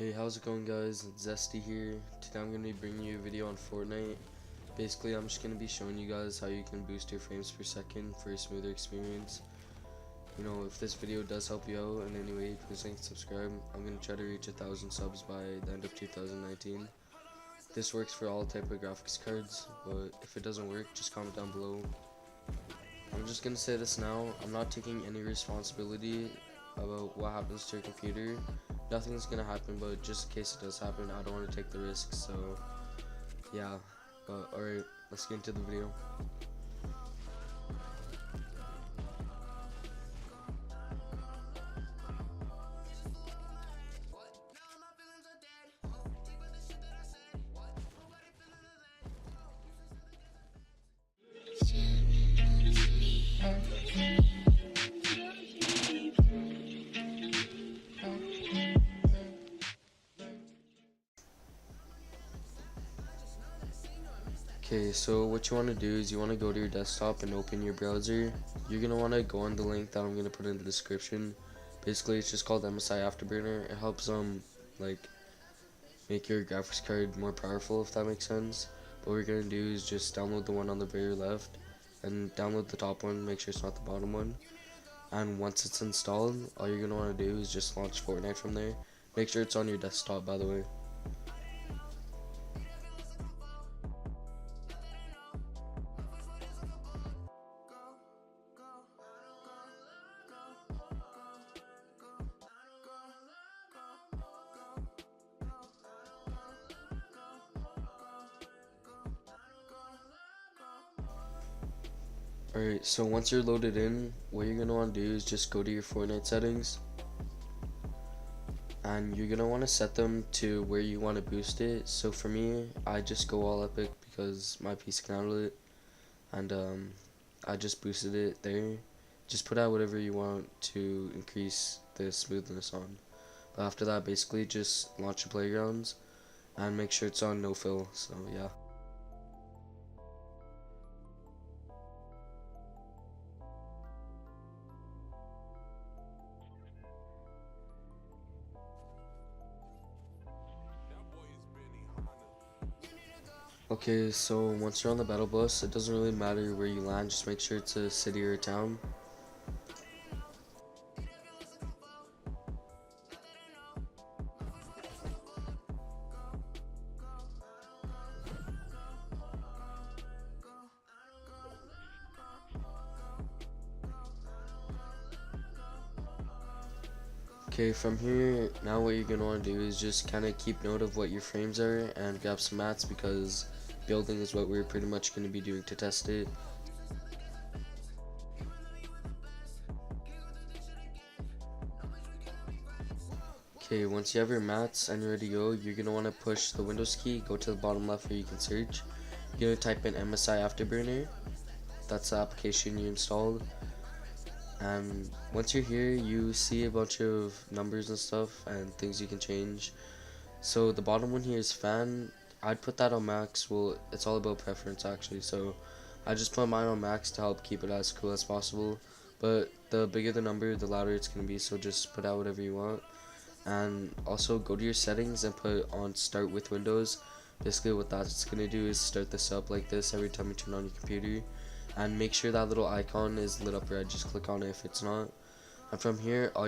Hey, how's it going, guys? It's Zesty here. Today I'm going to be bringing you a video on Fortnite. Basically, I'm just going to be showing you guys how you can boost your frames per second for a smoother experience. You know, if this video does help you out in any way, please like and subscribe. I'm going to try to reach 1,000 subs by the end of 2019. This works for all type of graphics cards, but if it doesn't work, just comment down below. I'm just going to say this now, I'm not taking any responsibility about what happens to your computer. Nothing's gonna happen, but just in case it does happen, I don't want to take the risk. So yeah, but alright, let's get into the video. Okay, so what you want to do is you want to go to your desktop and open your browser. You're going to want to go on the link that I'm going to put in the description. Basically, it's just called MSI Afterburner. It helps like make your graphics card more powerful, if that makes sense. What we're going to do is just download the one on the very left and download the top one, make sure it's not the bottom one. And once it's installed, all you're going to want to do is just launch Fortnite from there. Make sure it's on your desktop, by the way. Alright, so once you're loaded in, what you're going to want to do is just go to your Fortnite settings. And you're going to want to set them to where you want to boost it. So for me, I just go all epic because my PC can handle it. And I just boosted it there. Just put out whatever you want to increase the smoothness on. But after that, basically just launch the playgrounds and make sure it's on no fill. So yeah. Okay, so once you're on the battle bus, it doesn't really matter where you land, just make sure it's a city or a town. Okay, from here, now what you're going to want to do is just kind of keep note of what your frames are and grab some mats, because building is what we're pretty much going to be doing to test it. Okay, once you have your mats and you're ready to go, you're going to want to push the Windows key, go to the bottom left where you can search. You're going to type in MSI Afterburner. That's the application you installed. And once you're here, you see a bunch of numbers and stuff and things you can change. So the bottom one here is fan. I'd put that on max. Well, it's all about preference actually, so I just put mine on max to help keep it as cool as possible. But the bigger the number, the louder it's gonna be, so just put out whatever you want. And also go to your settings and put on start with Windows. Basically what that's gonna do is start this up like this every time you turn on your computer. And make sure that little icon is lit up red, just click on it if it's not. And from here, all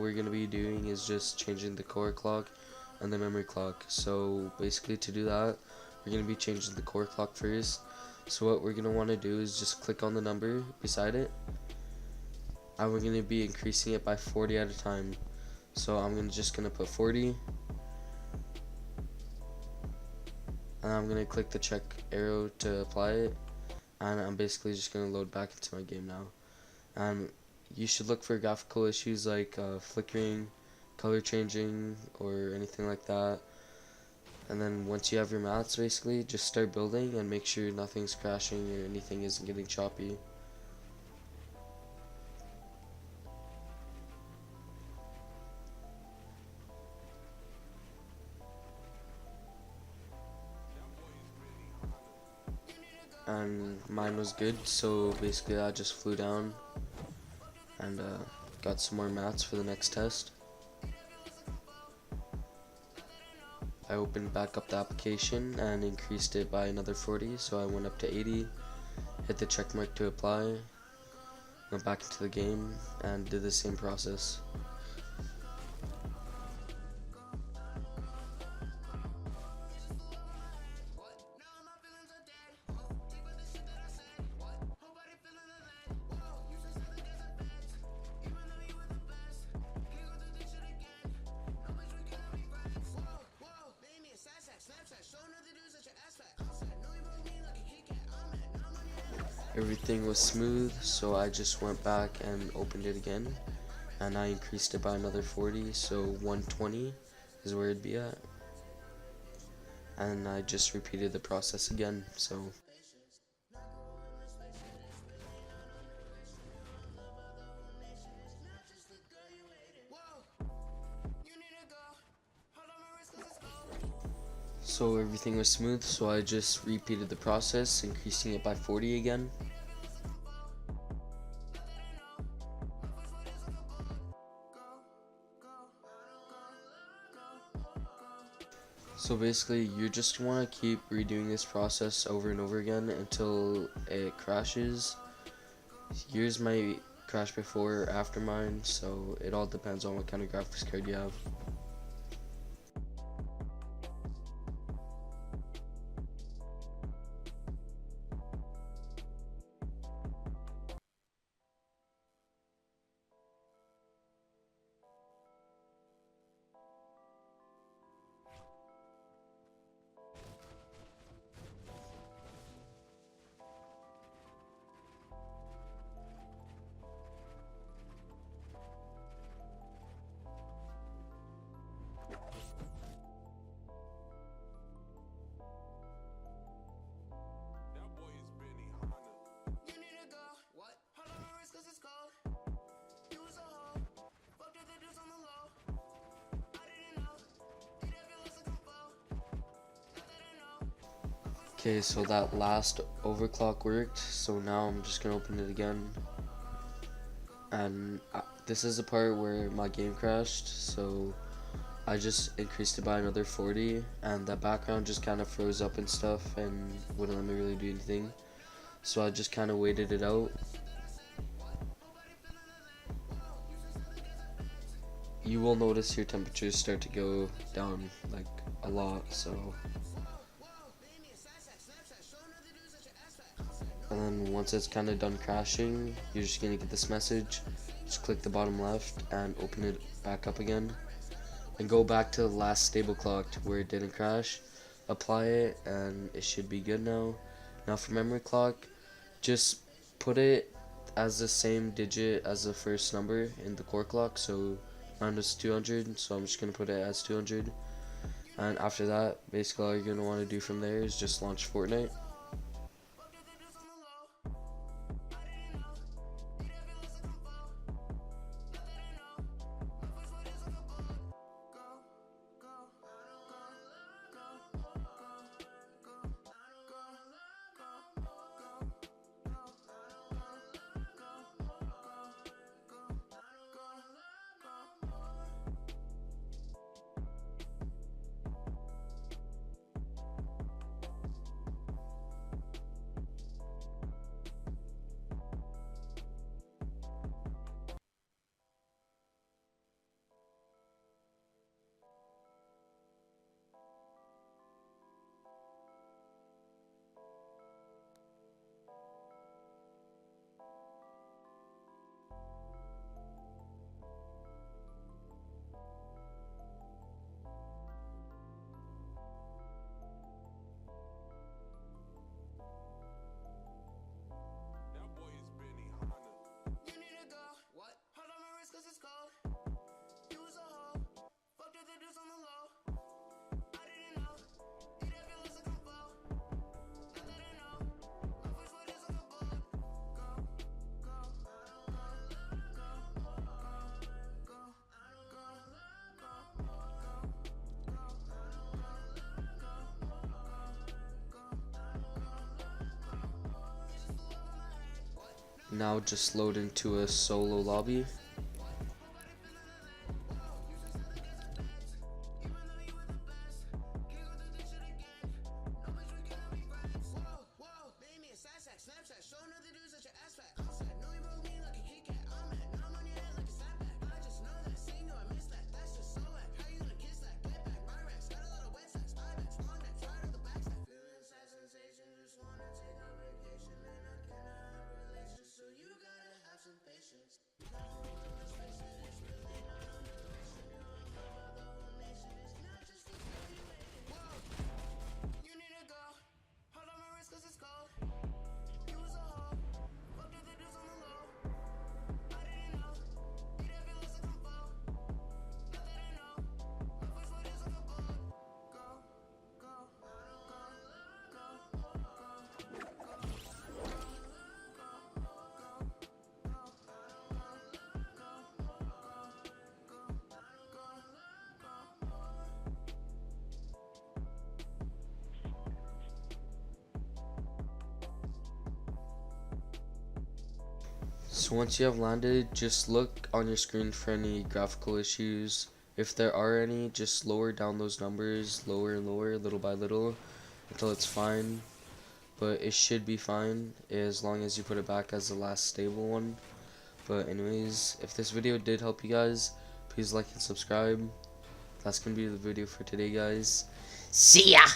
we're gonna be doing is just changing the core clock and the memory clock. So basically to do that, we're gonna be changing the core clock first. So what we're gonna wanna do is just click on the number beside it, and we're gonna be increasing it by 40 at a time. So I'm just gonna put 40, and I'm gonna click the check arrow to apply it. And I'm basically just going to load back into my game now. And you should look for graphical issues like flickering, color changing, or anything like that. And then once you have your mats, basically just start building and make sure nothing's crashing or anything isn't getting choppy. And mine was good, so basically I just flew down and got some more mats for the next test. I opened back up the application and increased it by another 40, so I went up to 80, hit the check mark to apply, went back into the game, and did the same process. Everything was smooth, so I just went back and opened it again, and I increased it by another 40, so 120 is where it'd be at. And I just repeated the process again, so everything was smooth, so I just repeated the process, increasing it by 40 again. So basically, you just want to keep redoing this process over and over again until it crashes. Yours might crash before or after mine, so it all depends on what kind of graphics card you have. Okay, so that last overclock worked, so now I'm just gonna open it again. And this is the part where my game crashed, so I just increased it by another 40, and the background just kind of froze up and stuff and wouldn't let me really do anything. So I just kind of waited it out. You will notice your temperatures start to go down like a lot, so. And then once it's kind of done crashing, you're just gonna get this message. Just click the bottom left and open it back up again. And go back to the last stable clock to where it didn't crash. Apply it and it should be good now. Now for memory clock, just put it as the same digit as the first number in the core clock. So mine was 200, so I'm just gonna put it as 200. And after that, basically all you're gonna want to do from there is just launch Fortnite. Now just load into a solo lobby. So once you have landed, just look on your screen for any graphical issues. If there are any, just lower down those numbers, lower and lower, little by little, until it's fine. But it should be fine as long as you put it back as the last stable one. But anyways, if this video did help you guys, please like and subscribe. That's gonna be the video for today, guys. See ya!